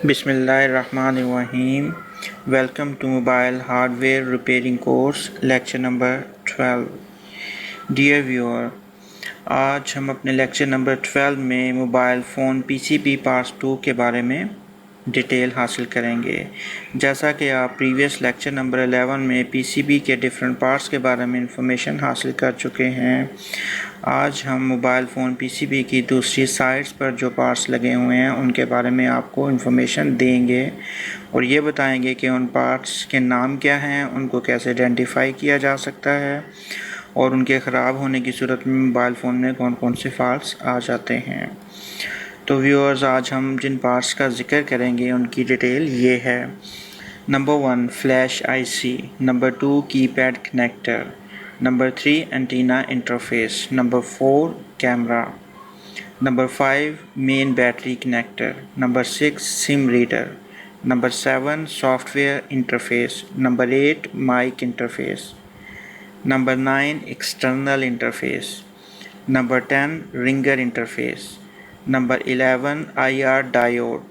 Bismillahirrahmanirrahim. Welcome to Mobile Hardware Repairing Course, Lecture number 12. Dear viewer, आज हम अपने lecture number 12 में mobile phone PCB part 2 के बारे में डिटेल हासिल करेंगे। जैसा कि आप प्रीवियस लेक्चर नंबर 11 में PCB के डिफरेंट पार्ट्स के बारे में इंफॉर्मेशन हासिल कर चुके हैं, आज हम मोबाइल फ़ोन PCB की दूसरी साइड्स पर जो पार्ट्स लगे हुए हैं उनके बारे में आपको इंफॉर्मेशन देंगे और ये बताएंगे कि उन पार्ट्स के नाम क्या हैं, उनको कैसे आइडेंटिफाई किया जा सकता है और उनके ख़राब होने की सूरत में मोबाइल फ़ोन में कौन कौन से फॉल्ट्स आ जाते हैं। तो व्यूअर्स, आज हम जिन पार्ट्स का जिक्र करेंगे उनकी डिटेल ये है। Number 1 flash IC, number 2 keypad connector, number 3 antenna interface, number 4 camera, number 5 main battery connector, number 6 SIM reader, number 7 software interface, number 8 mic interface, number 9 external interface, number 10 ringer interface, number 11 IR diode,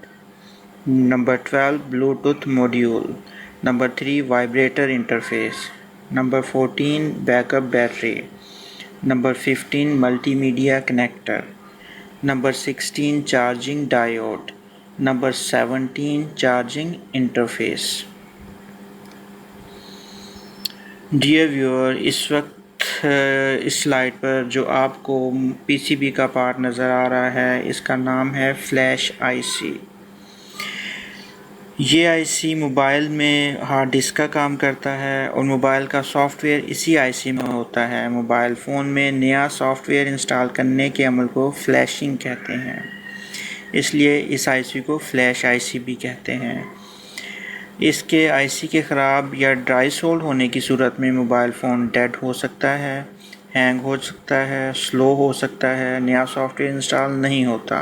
number 12 Bluetooth module, number 3 vibrator interface, number 14 backup battery, number 15 multimedia connector, number 16 charging diode, number 17 charging interface. Dear viewer, इस वक्त इस slide पर जो आपको PCB का part नज़र आ रहा है इसका नाम है फ्लैश आईसी। ये आईसी मोबाइल में हार्ड डिस्क का काम करता है और मोबाइल का सॉफ्टवेयर इसी आईसी में होता है। मोबाइल फ़ोन में नया सॉफ्टवेयर इंस्टॉल करने के अमल को फ्लैशिंग कहते हैं, इसलिए इस आईसी को फ्लैश आईसी भी कहते हैं। इसके आईसी के ख़राब या ड्राई सोल्ड होने की सूरत में मोबाइल फ़ोन डेड हो सकता है, हैंग हो सकता है, स्लो हो सकता है, नया सॉफ्टवेयर इंस्टॉल नहीं होता।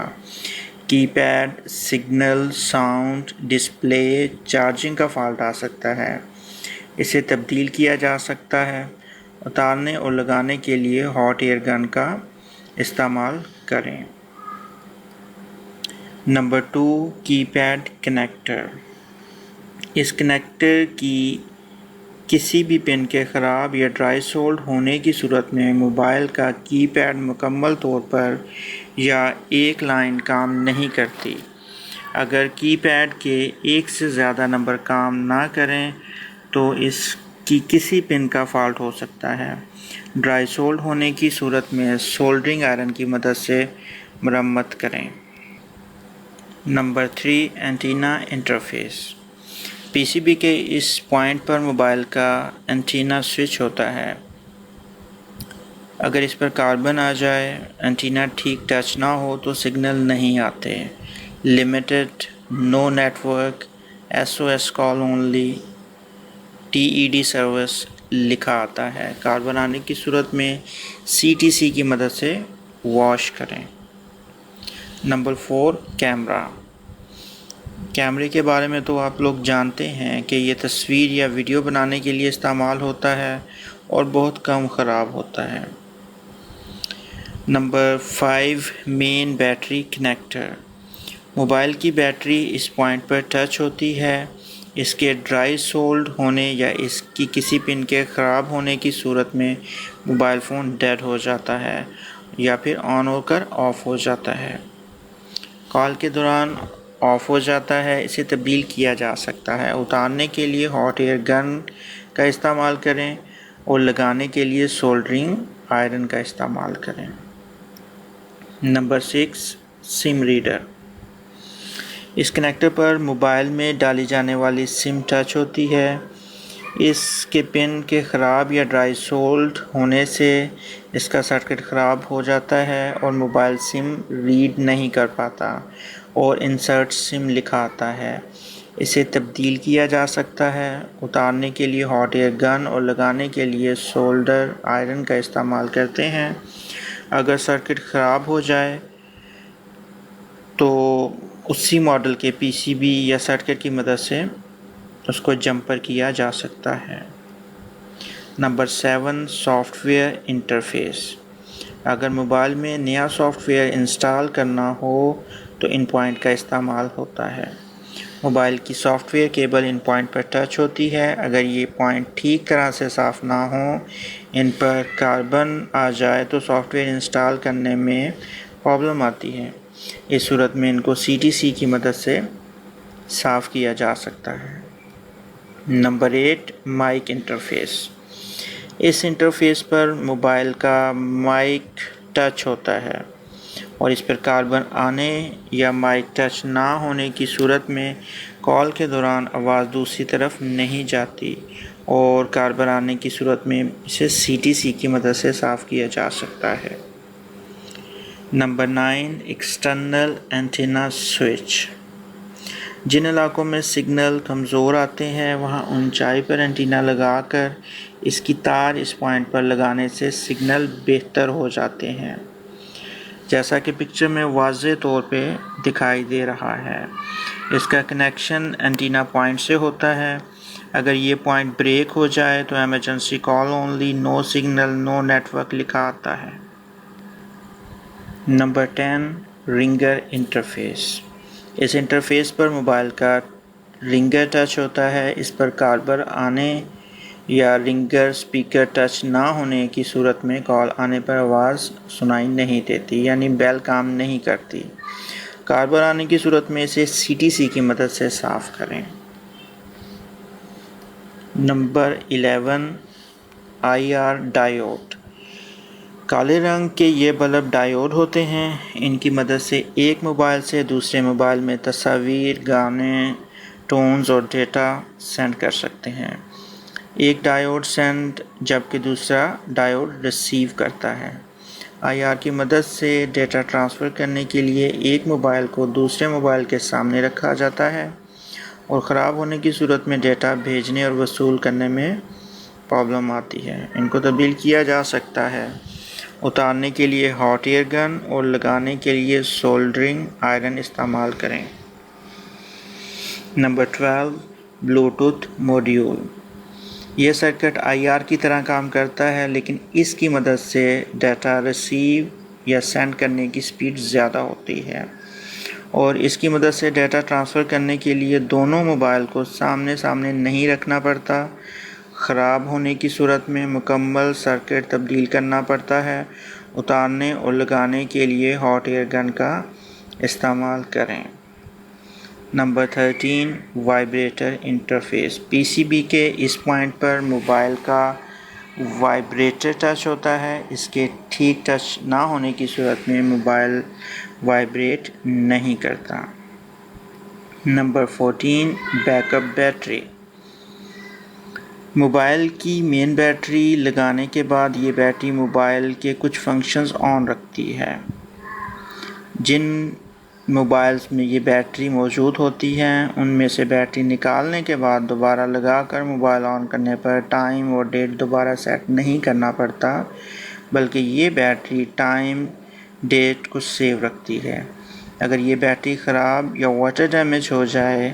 Keypad, signal, sound, display, charging का फॉल्ट आ सकता है। इसे तब्दील किया जा सकता है। उतारने और लगाने के लिए हॉट एयर गन का इस्तेमाल करें। Number 2 keypad connector. इस कनेक्टर की किसी भी पिन के ख़राब या ड्राई सोल्ड होने की सूरत में मोबाइल का कीपैड मुकम्मल तौर पर या एक लाइन काम नहीं करती। अगर कीपैड के एक से ज़्यादा नंबर काम ना करें तो इसकी किसी पिन का फॉल्ट हो सकता है। ड्राई सोल्ड होने की सूरत में सोल्डरिंग आयरन की मदद से मरम्मत करें। Number 3 antenna interface. PCB के इस पॉइंट पर मोबाइल का एंटीना स्विच होता है। अगर इस पर कार्बन आ जाए, एंटीना ठीक टच ना हो तो सिग्नल नहीं आते। Limited, no network, SOS call only, TED service लिखा आता है। कार्बन आने की सूरत में CTC की मदद से वॉश करें। Number 4 camera. कैमरे के बारे में तो आप लोग जानते हैं कि ये तस्वीर या वीडियो बनाने के लिए इस्तेमाल होता है और बहुत कम ख़राब होता है। Number 5 main battery connector. Mobile की बैटरी इस पॉइंट पर टच होती है। इसके ड्राई सोल्ड होने या इसकी किसी पिन के ख़राब होने की सूरत में मोबाइल फ़ोन डेड हो जाता है या फिर ऑन होकर ऑफ़ हो जाता है। कॉल के दौरान ऑफ़ हो जाता है, इसे तब्दील किया जा सकता है। उतारने के लिए हॉट एयर गन का इस्तेमाल करें और लगाने के लिए सोल्डरिंग आयरन का इस्तेमाल करें। Number 6 SIM reader. इस कनेक्टर पर मोबाइल में डाली जाने वाली सिम टच होती है। इसके पिन के ख़राब या ड्राई सोल्ड होने से इसका सर्किट ख़राब हो जाता है और मोबाइल सिम रीड नहीं कर पाता और इंसर्ट सिम लिखा आता है। इसे तब्दील किया जा सकता है। उतारने के लिए हॉट एयर गन और लगाने के लिए सोल्डर आयरन का इस्तेमाल करते हैं। अगर सर्किट ख़राब हो जाए तो उसी मॉडल के PCB या सर्किट की मदद से उसको जंपर किया जा सकता है। Number 7 software interface. अगर मोबाइल में नया सॉफ्टवेयर इंस्टॉल करना हो तो इन पॉइंट का इस्तेमाल होता है। موبائل کی soft where cable in point per touch ہوتی ہے. اگر یہ پوائنٹ ٹھیک طرح سے صاف نہ ہوں، ان پر کاربن آ جائے تو سافٹ ویئر انسٹال کرنے میں پرابلم آتی ہے. اس صورت میں ان کو CTC کی مدد سے صاف کیا جا سکتا ہے. Number 8 mic interface. اس انٹرفیس پر موبائل کا مائک ٹچ ہوتا ہے اور اس پر کاربن آنے یا مائک ٹچ نہ ہونے کی صورت میں کال کے دوران آواز دوسری طرف نہیں جاتی اور کاربن آنے کی صورت میں اسے CTC کی مدد سے صاف کیا جا سکتا ہے. Number 9 external antenna switch. جن علاقوں میں سگنل کمزور آتے ہیں وہاں اونچائی پر اینٹینا لگا کر اس کی تار اس پوائنٹ پر لگانے سے سگنل بہتر ہو جاتے ہیں، جیسا کہ پکچر میں واضح طور پہ دکھائی دے رہا ہے. اس کا کنیکشن اینٹینا پوائنٹ سے ہوتا ہے. اگر یہ پوائنٹ بریک ہو جائے تو emergency call only, no signal, no network لکھا آتا ہے. Number 10 ringer interface. اس انٹرفیس پر موبائل کا رنگر ٹچ ہوتا ہے. اس پر کاربن آنے یا رنگر سپیکر ٹچ نہ ہونے کی صورت میں کال آنے پر آواز سنائی نہیں دیتی، یعنی بیل کام نہیں کرتی. کاربن آنے کی صورت میں اسے CTC کی مدد سے صاف کریں. Number 11 IR diode. کالے رنگ کے یہ بلب ڈائیوڈ ہوتے ہیں. ان کی مدد سے ایک موبائل سے دوسرے موبائل میں تصاویر، گانے، ٹونز اور ڈیٹا سینڈ کر سکتے ہیں. ایک ڈائیوڈ سینڈ جبکہ دوسرا ڈائیوڈ ریسیو کرتا ہے. IR کی مدد سے ڈیٹا ٹرانسفر کرنے کے لیے ایک موبائل کو دوسرے موبائل کے سامنے رکھا جاتا ہے اور خراب ہونے کی صورت میں ڈیٹا بھیجنے اور وصول کرنے میں پرابلم آتی ہے. ان کو تبدیل کیا جا سکتا ہے. اتارنے کے لیے ہاٹ ایئر گن اور لگانے کے لیے سولڈرنگ آئرن استعمال کریں. Number 12 Bluetooth module. یہ سرکٹ IR کی طرح کام کرتا ہے لیکن اس کی مدد سے ڈیٹا ریسیو یا سینڈ کرنے کی سپیڈ زیادہ ہوتی ہے اور اس کی مدد سے ڈیٹا ٹرانسفر کرنے کے لیے دونوں موبائل کو سامنے سامنے نہیں رکھنا پڑتا. خراب ہونے کی صورت میں مکمل سرکٹ تبدیل کرنا پڑتا ہے. اتارنے اور لگانے کے لیے ہاٹ ایئر گن کا استعمال کریں. Number 13 vibrator interface. PCB کے اس پوائنٹ پر موبائل کا وائبریٹر ٹچ ہوتا ہے. اس کے ٹھیک ٹچ نہ ہونے کی صورت میں موبائل وائبریٹ نہیں کرتا. Number 14 back up battery. Mobile کی مین بیٹری لگانے کے بعد یہ بیٹری موبائل کے کچھ فنکشنز آن رکھتی ہے. جن موبائلز میں یہ بیٹری موجود ہوتی ہے ان میں سے بیٹری نکالنے کے بعد دوبارہ لگا کر موبائل آن کرنے پر ٹائم اور ڈیٹ دوبارہ سیٹ نہیں کرنا پڑتا، بلکہ یہ بیٹری ٹائم ڈیٹ کو سیو رکھتی ہے. اگر یہ بیٹری خراب یا واٹر ڈیمیج ہو جائے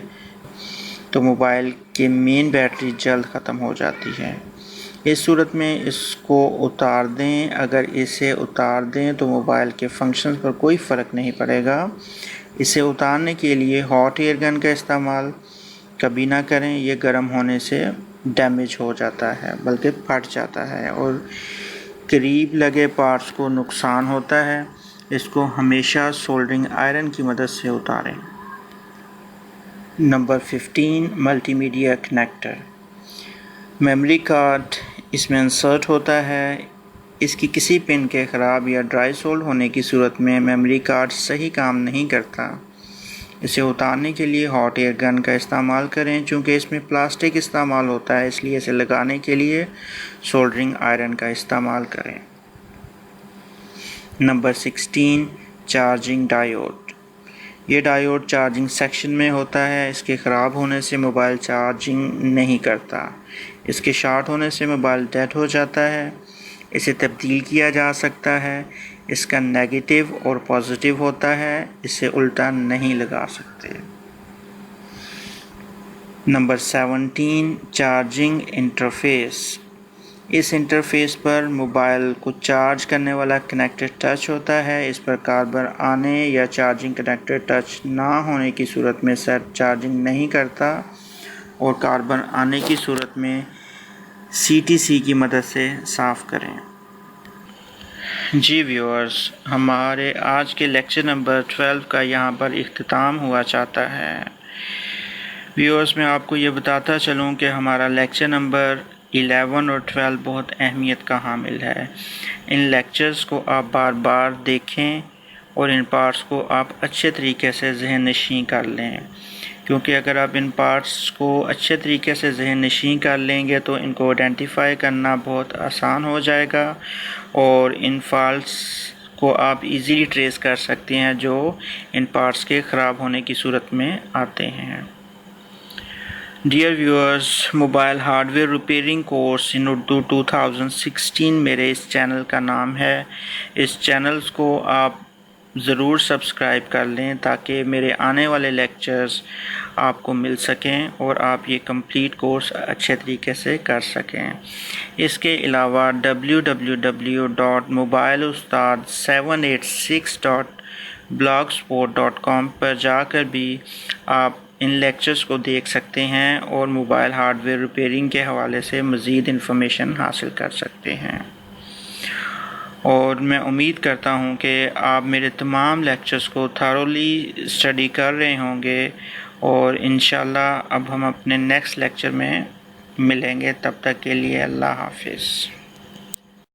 تو موبائل کی مین بیٹری جلد ختم ہو جاتی ہے. اس صورت میں اس کو اتار دیں. اگر اسے اتار دیں تو موبائل کے فنکشنز پر کوئی فرق نہیں پڑے گا. اسے اتارنے کے لیے ہاٹ ایئر گن کا استعمال کبھی نہ کریں. یہ گرم ہونے سے ڈیمیج ہو جاتا ہے بلکہ پھٹ جاتا ہے اور قریب لگے پارٹس کو نقصان ہوتا ہے. اس کو ہمیشہ سولڈرنگ آئرن کی مدد سے اتاریں. Number 15 multimedia connector. Memory card اس میں انسرٹ ہوتا ہے. اس کی کسی پن کے خراب یا ڈرائی سولڈ ہونے کی صورت میں میموری کارڈ صحیح کام نہیں کرتا. اسے اتارنے کے لیے ہاٹ ایئر گن کا استعمال کریں. چونکہ اس میں پلاسٹک استعمال ہوتا ہے اس لیے اسے لگانے کے لیے سولڈرنگ آئرن کا استعمال کریں. Number 16 charging diode. یہ ڈائیوڈ چارجنگ سیکشن میں ہوتا ہے. اس کے خراب ہونے سے موبائل چارجنگ نہیں کرتا. اس کے شارٹ ہونے سے موبائل ڈیڈ ہو جاتا ہے. اسے تبدیل کیا جا سکتا ہے. اس کا نیگیٹو اور پازیٹیو ہوتا ہے. اسے الٹا نہیں لگا سکتے. Number 17 charging interface. इस इंटरफेस पर मोबाइल को चार्ज करने वाला कनेक्टर टच होता है। इस पर कार्बन आने या चार्जिंग कनेक्टर टच ना होने की सूरत में सेट चार्जिंग नहीं करता और कार्बन आने की सूरत में CTC की मदद से साफ़ करें। जी व्यूअर्स, हमारे आज के लेक्चर नंबर 12 का यहाँ पर इख्तिताम हुआ चाहता है। व्यूअर्स, मैं आपको ये बताता चलूँ कि हमारा लेक्चर नंबर 11 और 12 बहुत अहमियत का हामिल है। इन लेक्चर्स को आप बार बार देखें और इन पार्ट्स को आप अच्छे तरीके से ज़हन नशीं कर लें, क्योंकि अगर आप इन पार्ट्स को अच्छे तरीके से ज़हन नशीं कर लेंगे तो इनको आइडेंटिफाई करना बहुत आसान हो जाएगा और इन फॉल्ट्स को आप इजीली ट्रेस कर सकते हैं जो इन पार्ट्स के ख़राब होने की सूरत में आते हैं। Dear viewers, mobile hardware repairing course in Urdu 2016 मेरे इस चैनल का नाम है। इस चैनल्स को आप ज़रूर सब्सक्राइब कर लें ताकि मेरे आने वाले लेक्चर्स आपको मिल सकें और आप ये कंप्लीट कोर्स अच्छे तरीके से कर सकें। इसके अलावा www.mobileustad786.blogspot.com पर जाकर भी आप इन लेक्चर्स को देख सकते हैं और मोबाइल हार्डवेयर रिपेयरिंग के हवाले से मज़ीद इन्फॉर्मेशन हासिल कर सकते हैं। और मैं उम्मीद करता हूँ कि आप मेरे तमाम लेक्चर्स को थॉरोली स्टडी कर रहे होंगे और इंशाल्लाह अब हम अपने नेक्स्ट लेक्चर में मिलेंगे। तब तक के लिए अल्लाह हाफिज़।